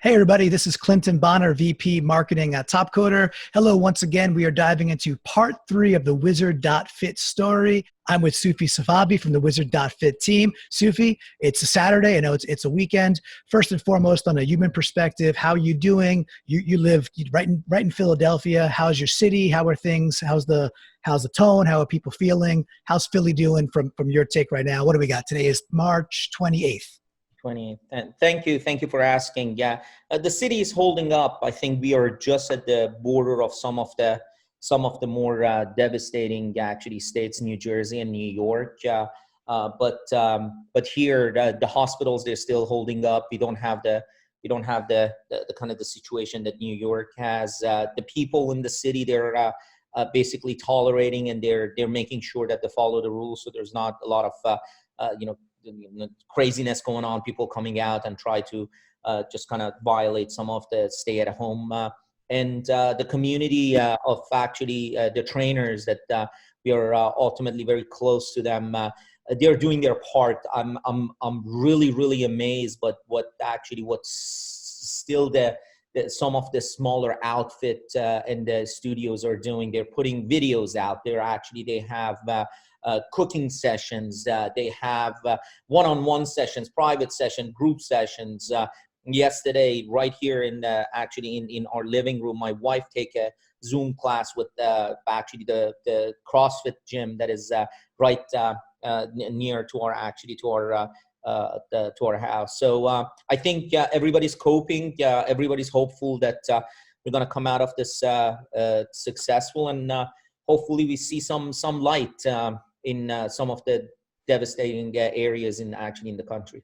Hey everybody, this is Clinton Bonner, VP Marketing at Topcoder. Hello once again. We are diving into part 3 of the Wizard.Fit story. I'm with Soofi Safavi from the Wizard.Fit team. Soofi, it's a Saturday. I know it's a weekend. First and foremost, on a human perspective, how are you doing? You live right in Philadelphia. How's your city? How are things? How's the tone? How are people feeling? How's Philly doing from your take right now? What do we got? Today is March 28th. 20. And thank you for asking. Yeah, the city is holding up. I think we are just at the border of some of the more devastating actually states, New Jersey and New York. But here the hospitals, they're still holding up. We don't have the kind of the situation that New York has. The people in the city, they're basically tolerating, and they're making sure that they follow the rules. So there's not a lot of craziness going on, people coming out and try to just kind of violate some of the stay at home and the community of actually the trainers that we are ultimately very close to them. They're doing their part. I'm really amazed, but what's still the some of the smaller outfit and the studios are doing. They're putting videos out there. Actually, they have cooking sessions. They have one-on-one sessions, private session, group sessions. Yesterday, right here in our living room, my wife take a Zoom class with actually the CrossFit gym that is right near to our house. So I think everybody's coping. Everybody's hopeful that we're going to come out of this successful, and hopefully we see some light in some of the devastating areas in the country.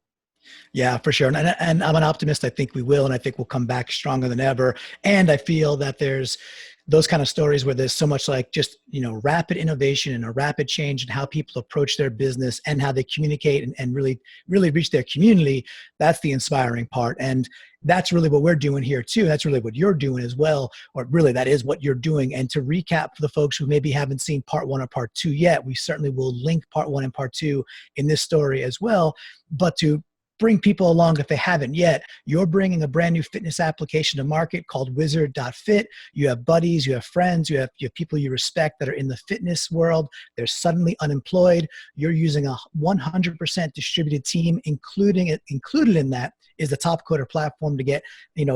Yeah, for sure. And I'm an optimist. I think we will, and I think we'll come back stronger than ever. And I feel that there's those kind of stories where there's so much like just, rapid innovation and a rapid change in how people approach their business and how they communicate and really reach their community. That's the inspiring part. And that's really what we're doing here too. That's really what you're doing as well, or really that is what you're doing. And to recap for the folks who maybe haven't seen part 1 or part 2 yet, we certainly will link part 1 and part 2 in this story as well. But to bring people along if they haven't yet, you're bringing a brand new fitness application to market called Wizard.Fit. You have buddies, you have friends, you have people you respect that are in the fitness world. They're suddenly unemployed. You're using a 100% distributed team, included in that is the Topcoder platform to get,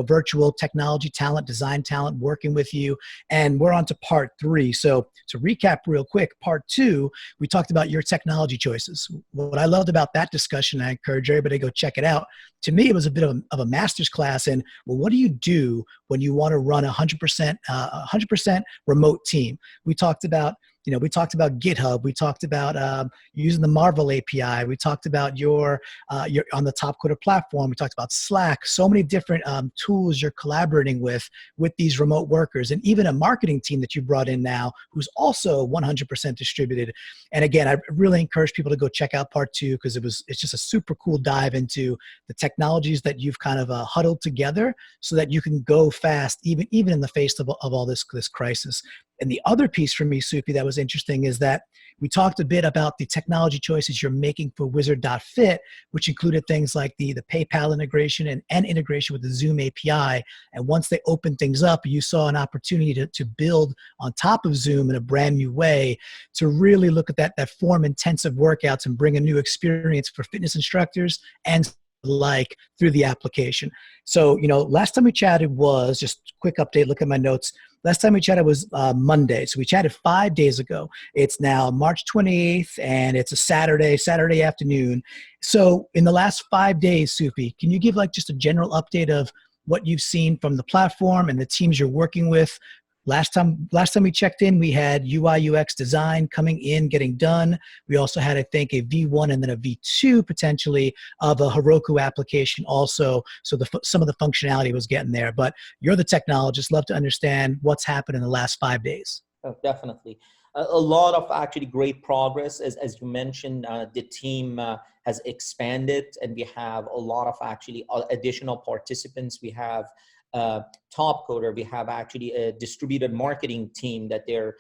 virtual technology talent, design talent working with you. And we're on to part 3. So to recap real quick, part 2, we talked about your technology choices. What I loved about that discussion, I encourage everybody to go check it out. To me, it was a bit of a master's class in, well, what do you do when you want to run a 100% remote team? We talked about GitHub. We talked about using the Marvel API. We talked about your on the Topcoder platform. We talked about Slack. So many different tools you're collaborating with these remote workers, and even a marketing team that you brought in now, who's also 100% distributed. And again, I really encourage people to go check out part 2 because it's just a super cool dive into the technologies that you've kind of huddled together so that you can go fast, even in the face of all this crisis. And the other piece for me, Soofi, that was interesting is that we talked a bit about the technology choices you're making for Wizard.Fit, which included things like the PayPal integration and integration with the Zoom API. And once they opened things up, you saw an opportunity to build on top of Zoom in a brand new way, to really look at that form-intensive workouts and bring a new experience for fitness instructors and like through the application. So, last time we chatted was just quick update, look at my notes. Last time we chatted was Monday. So we chatted 5 days ago. It's now March 28th and it's a Saturday afternoon. So in the last 5 days, Soofi, can you give like just a general update of what you've seen from the platform and the teams you're working with? Last time we checked in, we had UI UX design coming in, getting done. We also had, I think, a V1 and then a V2 potentially of a Heroku application also. So some of the functionality was getting there. But you're the technologist. Love to understand what's happened in the last 5 days. Oh, definitely. A lot of actually great progress. As you mentioned, the team has expanded, and we have a lot of actually additional participants. We have Topcoder, we have actually a distributed marketing team that they're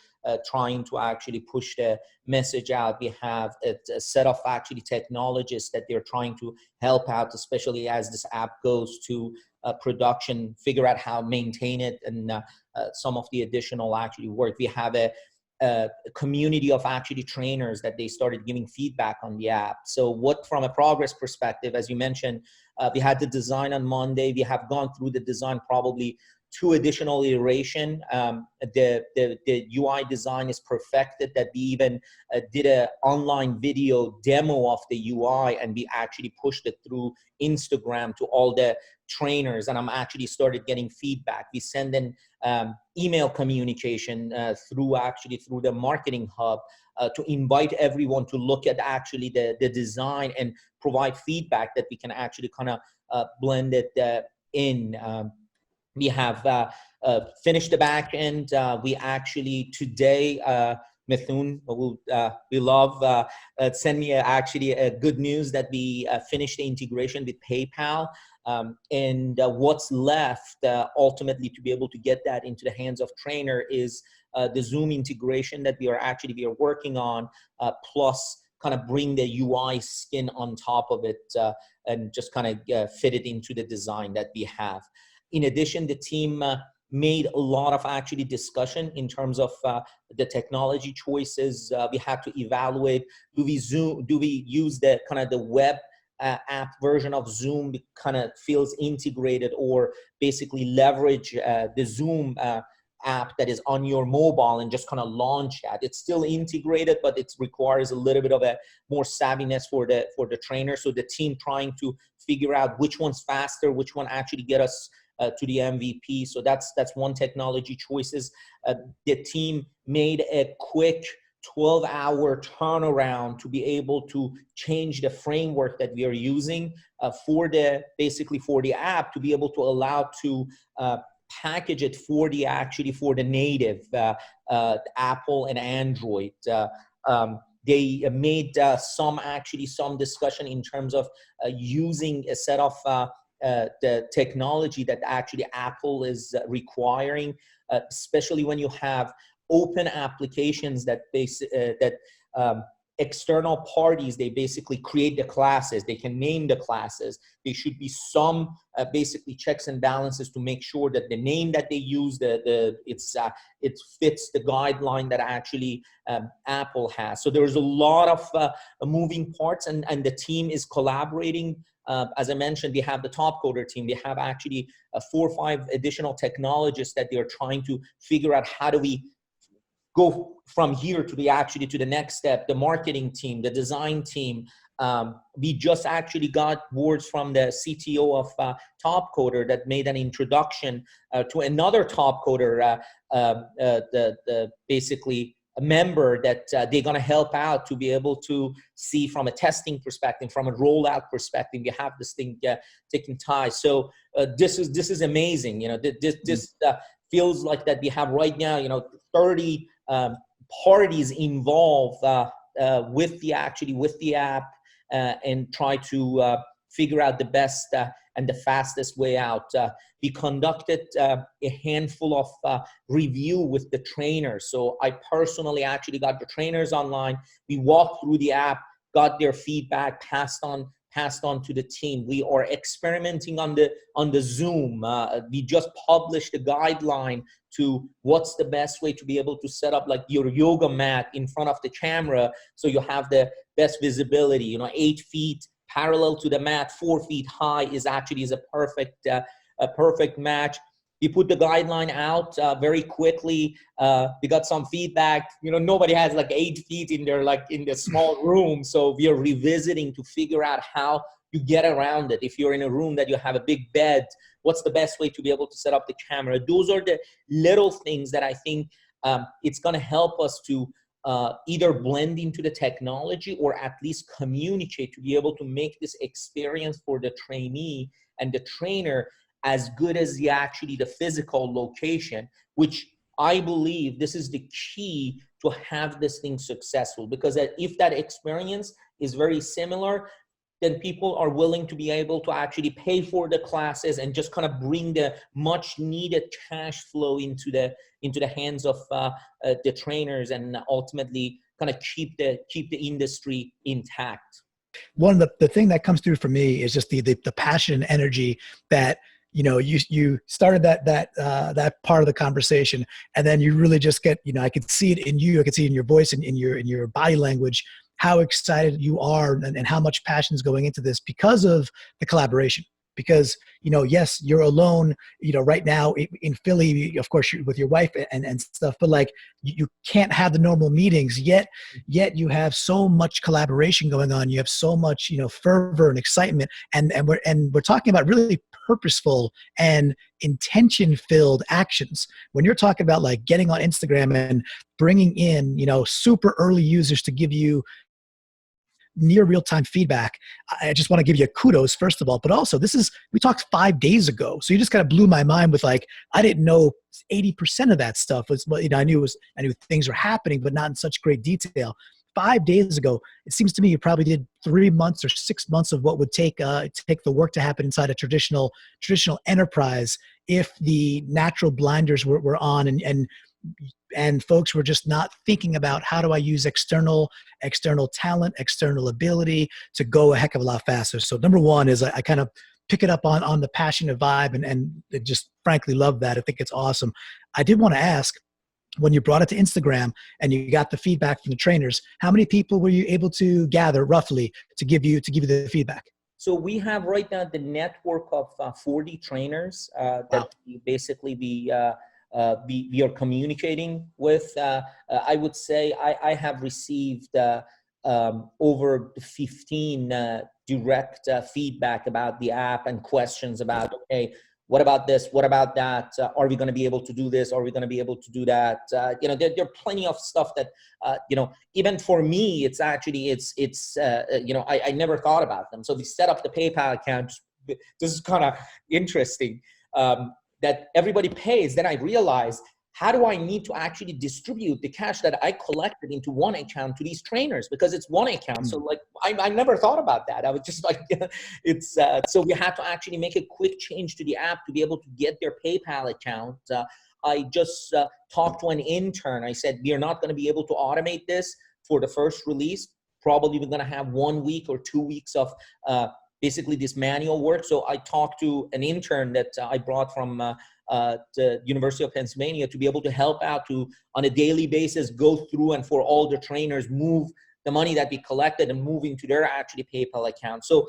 trying to actually push the message out. We have a set of actually technologists that they're trying to help out, especially as this app goes to production, figure out how to maintain it, and some of the additional actually work. We have a community of actually trainers that they started giving feedback on the app. So what, from a progress perspective, as you mentioned, we had the design on Monday. We have gone through the design, probably 2 additional iteration. The UI design is perfected, that we even did an online video demo of the UI, and we actually pushed it through Instagram to all the trainers, and I'm actually started getting feedback. We send in email communication through the marketing hub to invite everyone to look at actually the design and provide feedback that we can actually kind of blend it in. We have finished the back end. We actually today, Mithun, we love, send me actually a good news that we finished the integration with PayPal. And what's left ultimately to be able to get that into the hands of trainer is the Zoom integration that we are working on, plus kind of bring the UI skin on top of it and just kind of fit it into the design that we have. In addition, the team made a lot of actually discussion in terms of the technology choices. We had to evaluate, do we use the kind of the web app version of Zoom, kind of feels integrated, or basically leverage the Zoom app that is on your mobile and just kind of launch that. It's still integrated, but it requires a little bit of a more savviness for the trainer. So the team trying to figure out which one's faster, which one actually get us to the MVP. So that's one technology choices. The team made a quick 12-hour turnaround to be able to change the framework that we are using for the app, to be able to allow to package it for the native Apple and Android. They made some discussion in terms of using a set of the technology that actually Apple is requiring, especially when you have open applications that external parties, they basically create the classes, they can name the classes. There should be some basically checks and balances to make sure that the name that they use, it fits the guideline that actually Apple has. So there's a lot of moving parts, and the team is collaborating. As I mentioned, we have the Topcoder team. We have actually 4 or 5 additional technologists that they are trying to figure out how do we go from here to the next step. The marketing team, the design team. We just actually got words from the CTO of Topcoder that made an introduction to another Topcoder, basically a member that they're going to help out to be able to see from a testing perspective, from a rollout perspective. We have this thing taking time. So this is amazing. You know, this feels like that we have right now, 30 parties involved with the app and try to figure out the best and the fastest way out. We conducted a handful of review with the trainers. So I personally actually got the trainers online. We walked through the app, got their feedback, passed on to the team. We are experimenting on the Zoom. We just published a guideline to what's the best way to be able to set up like your yoga mat in front of the camera, so you have the best visibility. 8 feet parallel to the mat, 4 feet high is a perfect match. We put the guideline out very quickly. We got some feedback. Nobody has like 8 feet in the small room. So we are revisiting to figure out how you get around it. If you're in a room that you have a big bed, what's the best way to be able to set up the camera? Those are the little things that I think it's going to help us to either blend into the technology or at least communicate to be able to make this experience for the trainee and the trainer as good as the physical location, which I believe this is the key to have this thing successful. Because if that experience is very similar, then people are willing to be able to actually pay for the classes and just kind of bring the much needed cash flow into the hands of the trainers, and ultimately kind of keep the industry intact. One of the thing that comes through for me is just the passion and energy that, you started that part of the conversation, and then you really just get, I could see it in you, I could see it in your voice and in your body language, how excited you are and how much passion is going into this because of the collaboration. Because, yes, you're alone, right now in Philly, of course, you're with your wife and stuff, but like you can't have the normal meetings yet you have so much collaboration going on. You have so much, fervor and excitement. And we're talking about really purposeful and intention filled actions. When you're talking about like getting on Instagram and bringing in, super early users to give you near real-time feedback, I just want to give you kudos, first of all, but also we talked 5 days ago. So you just kind of blew my mind with like, I didn't know 80% of that stuff was, I knew things were happening, but not in such great detail. 5 days ago, it seems to me you probably did 3 months or 6 months of what would take the work to happen inside a traditional enterprise if the natural blinders were on and folks were just not thinking about how do I use external talent, external ability to go a heck of a lot faster. So number one is I kind of pick it up on the passionate vibe and just frankly love that. I think it's awesome. I did want to ask, when you brought it to Instagram and you got the feedback from the trainers, how many people were you able to gather roughly to give you the feedback? So we have right now the network of 40 trainers that we are communicating with. I would say I have received over 15 direct feedback about the app and questions about, okay, what about this? What about that? Are we going to be able to do this? Are we going to be able to do that? There are plenty of stuff that, even for me, it's actually, I never thought about them. So we set up the PayPal account. This is kind of interesting that everybody pays. Then I realized, how do I need to actually distribute the cash that I collected into one account to these trainers? Because it's one account. So like, I never thought about that. I was just like, so we had to actually make a quick change to the app to be able to get their PayPal account. I just talked to an intern. I said, we are not going to be able to automate this for the first release. Probably we're going to have 1 week or 2 weeks of basically this manual work. So I talked to an intern that I brought from the University of Pennsylvania to be able to help out to, on a daily basis, go through and for all the trainers, move the money that we collected and move into their actually PayPal account. So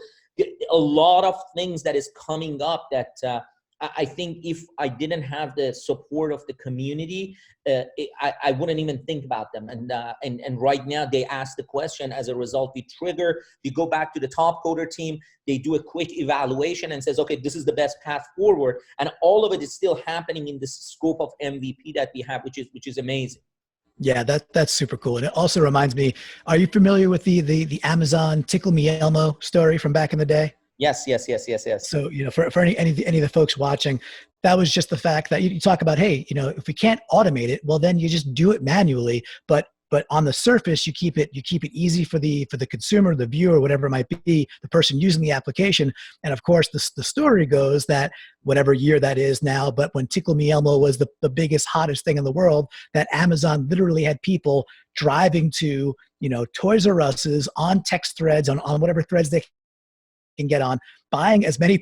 a lot of things that is coming up that I think if I didn't have the support of the community, I wouldn't even think about them. And right now they ask the question. As a result, we go back to the Topcoder team. They do a quick evaluation and says, okay, this is the best path forward. And all of it is still happening in the scope of MVP that we have, which is amazing. Yeah, that's super cool. And it also reminds me, are you familiar with the Amazon Tickle Me Elmo story from back in the day? Yes. So, for any of the folks watching, that was just the fact that you talk about, hey, if we can't automate it, well, then you just do it manually. But on the surface, you keep it easy for the consumer, the viewer, whatever it might be, the person using the application. And of course, the story goes that whatever year that is now, but when Tickle Me Elmo was the biggest, hottest thing in the world, that Amazon literally had people driving to, Toys R Us's on text threads, on whatever threads they can get on, buying as many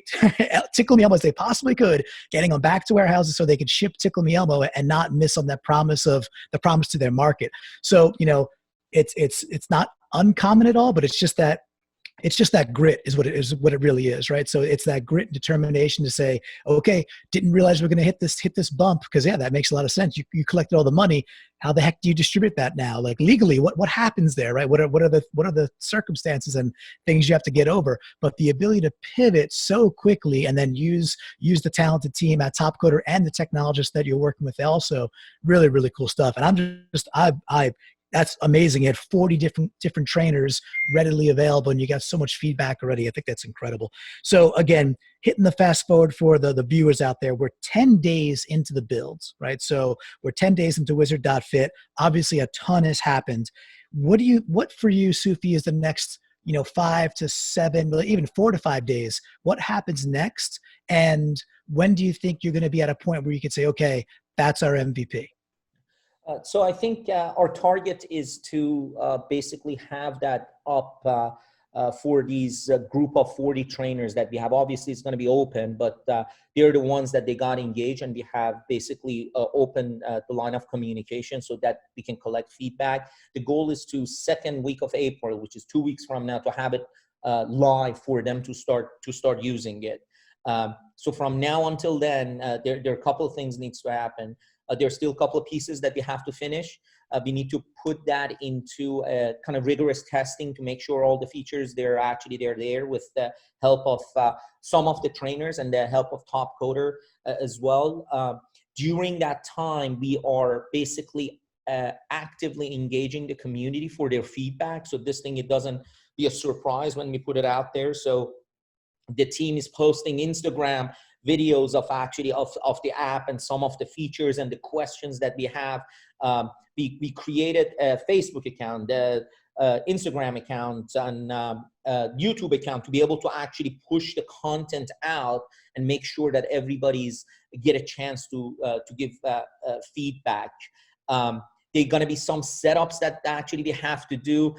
Tickle Me Elmo as they possibly could, getting them back to warehouses so they could ship Tickle Me Elmo and not miss on that promise to their market. So, it's not uncommon at all, but it's just that grit is what it really is, right? So it's that grit and determination to say, okay, didn't realize we're going to hit this bump, because that makes a lot of sense. You collected all the money. How the heck do you distribute that now? Like legally, what happens there, right? What are the circumstances and things you have to get over? But the ability to pivot so quickly and then use the talented team at Topcoder and the technologists that you're working with, also really, really cool stuff. And that's amazing. You had 40 different trainers readily available, and you got so much feedback already. I think that's incredible. So again, hitting the fast forward for the viewers out there, we're 10 days into the builds, right? So we're 10 days into Wizard.Fit. Obviously, a ton has happened. What for you, Soofi, is the next 5 to 7, well, even 4 to 5 days, what happens next? And when do you think you're going to be at a point where you could say, okay, that's our MVP? So I think our target is to basically have that up for these group of 40 trainers that we have. Obviously, it's going to be open, but they're the ones that they got engaged, and we have basically open the line of communication so that we can collect feedback. The goal is to second week of April, which is 2 weeks from now, to have it live for them to start using it. So from now until then, there are a couple of things needs to happen. There's still a couple of pieces that we have to finish. We need to put that into a kind of rigorous testing to make sure all the features they're there with the help of some of the trainers and the help of Topcoder as well. During that time, we are basically actively engaging the community for their feedback. So this thing, it doesn't be a surprise when we put it out there. So the team is posting Instagram videos of the app and some of the features and the questions that we have. We created a Facebook account, Instagram account, and YouTube account to be able to actually push the content out and make sure that everybody's get a chance to give feedback. There are going to be some setups that actually we have to do,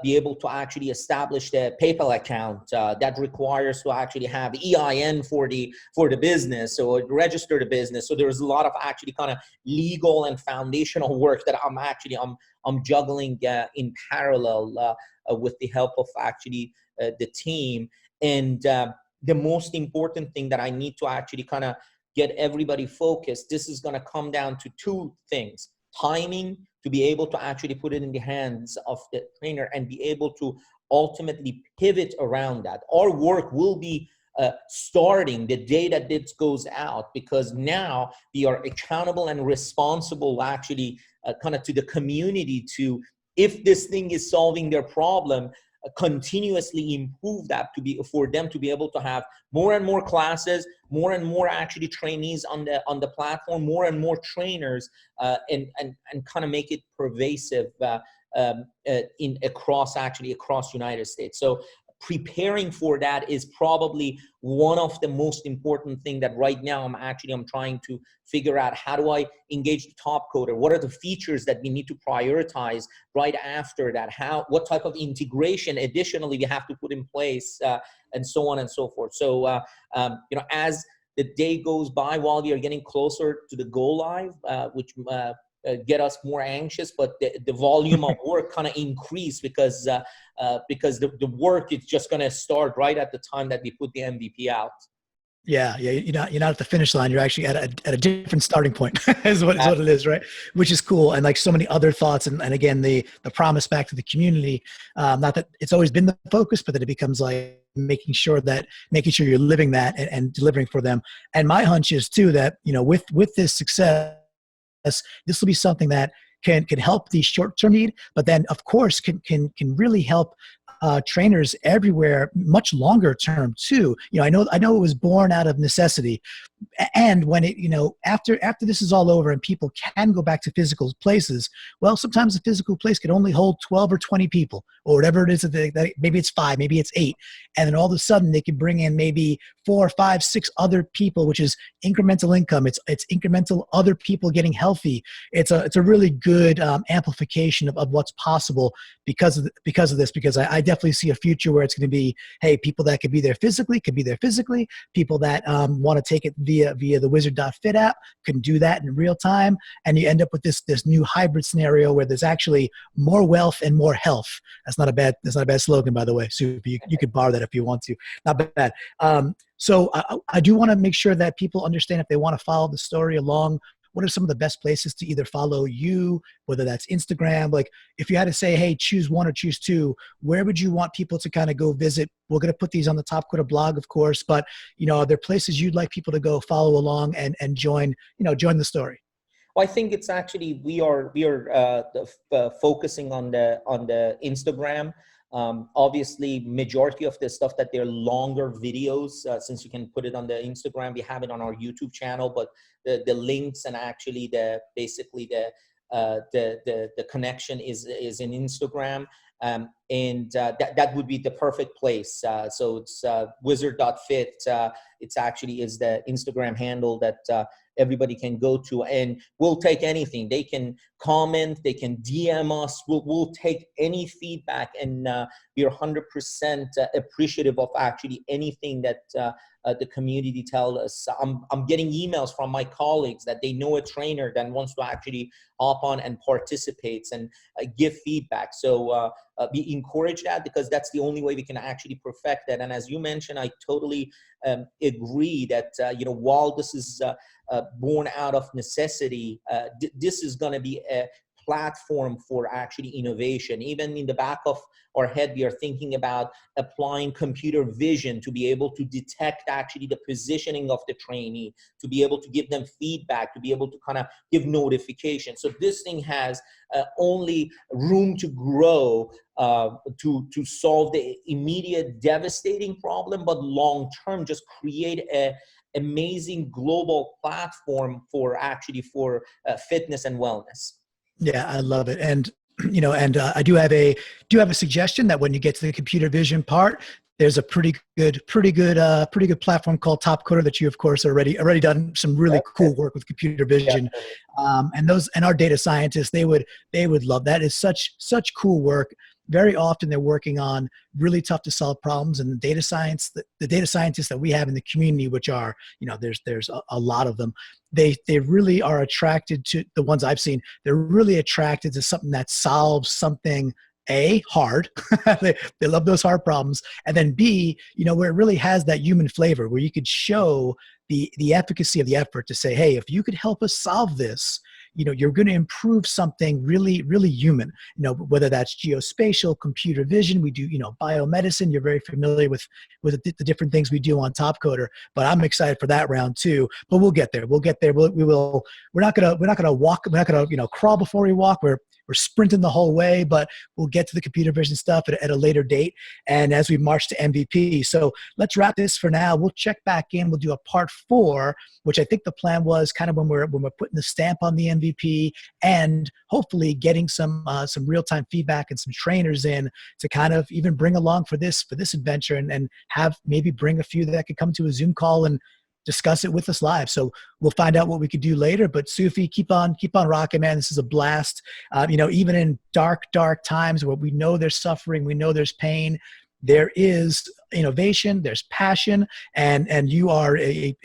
be able to actually establish the PayPal account that requires to actually have EIN for the business, so register the business. So there's a lot of actually kind of legal and foundational work that I'm juggling in parallel with the help of actually the team. And the most important thing that I need to actually kind of get everybody focused, this is going to come down to two things: timing, to be able to actually put it in the hands of the trainer and be able to ultimately pivot around that. Our work will be starting the day that this goes out, because now we are accountable and responsible actually kind of to the community to, if this thing is solving their problem, continuously improve that for them to be able to have more and more classes, more and more actually trainees on the platform, more and more trainers, and kind of make it pervasive across United States. So preparing for that is probably one of the most important thing that right now I'm trying to figure out. How do I engage the Topcoder? What are the features that we need to prioritize right after that? What type of integration additionally we have to put in place, and so on and so forth. So as the day goes by, while we are getting closer to the go live, which get us more anxious, but the volume of work kind of increase because the work is just going to start right at the time that we put the MVP out. Yeah, you're not at the finish line. You're actually at a different starting point, is what it is, right? Which is cool. And like so many other thoughts, and again, the promise back to the community. Not that it's always been the focus, but that it becomes like making sure you're living that and delivering for them. And my hunch is too that with this success, this will be something that can help the short-term need, but then of course can really help trainers everywhere much longer term too. I know it was born out of necessity, and when it after this is all over and people can go back to physical places, well, sometimes a physical place can only hold 12 or 20 people or whatever it is that maybe it's 5, maybe it's 8, and then all of a sudden they can bring in maybe 4, 5, 6 other people, which is incremental income. It's incremental other people getting healthy. It's a really good amplification of what's possible because of this, because I definitely see a future where it's going to be, hey, people that could be there physically, people that want to take it via the Wizard.Fit app can do that in real time, and you end up with this new hybrid scenario where there's actually more wealth and more health. That's not a bad slogan, by the way. Soofi, you could borrow that if you want to. Not bad. So I do want to make sure that people understand, if they want to follow the story along, what are some of the best places to either follow you, whether that's Instagram? Like if you had to say, hey, choose one or choose two, where would you want people to kind of go visit? We're going to put these on the Topcoder blog, of course, but are there places you'd like people to go follow along and join the story? Well, I think it's actually, we are focusing on the Instagram. Obviously, majority of the stuff that they're longer videos, since you can put it on the Instagram, we have it on our YouTube channel, but the links and actually the connection is in Instagram. That would be the perfect place. So it's Wizard.Fit. It's actually is the Instagram handle that everybody can go to, and we'll take anything. They can comment, they can DM us. We'll take any feedback, and we're 100% appreciative of actually anything that the community tell us. I'm getting emails from my colleagues that they know a trainer that wants to actually hop on and participates and give feedback. So we encourage that, because that's the only way we can actually perfect that. And as you mentioned, I totally agree that while this is born out of necessity, this is going to be a platform for actually innovation. Even in the back of our head, we are thinking about applying computer vision to be able to detect actually the positioning of the trainee, to be able to give them feedback, to be able to kind of give notifications. So this thing has only room to grow to solve the immediate devastating problem, but long term just create a amazing global platform for fitness and wellness. Yeah, I love it. And I do have a suggestion that when you get to the computer vision part, there's a pretty good platform called Topcoder that you, of course, already done some really cool work with computer vision. And our data scientists, they would love that. It's such cool work. Very often they're working on really tough to solve problems, and the data scientists that we have in the community, which are, there's a lot of them, they really are attracted to the ones I've seen. They're really attracted to something that solves something hard. they love those hard problems, and then B, where it really has that human flavor, where you could show the efficacy of the effort to say, hey, if you could help us solve this, you're going to improve something really, really human, whether that's geospatial, computer vision. We do, biomedicine. You're very familiar with the different things we do on Topcoder, but I'm excited for that round too. But we'll get there. We're not going to walk. We're not going to, crawl before we walk. We're sprinting the whole way, but we'll get to the computer vision stuff at a later date, and as we march to MVP. So let's wrap this for now. We'll check back in. We'll do a part 4, which I think the plan was kind of when we're putting the stamp on the MVP, and hopefully getting some real-time feedback and some trainers in to kind of even bring along for this adventure, and have maybe bring a few that could come to a Zoom call and discuss it with us live. So we'll find out what we could do later. But Soofi, keep on rocking, man. This is a blast. Even in dark times where we know there's suffering, we know there's pain, there is innovation, there's passion, and you are a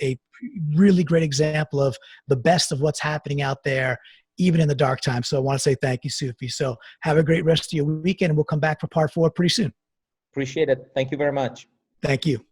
really great example of the best of what's happening out there, even in the dark times. So I want to say thank you, Soofi. So have a great rest of your weekend, and we'll come back for part 4 pretty soon. Appreciate it. Thank you very much. Thank you.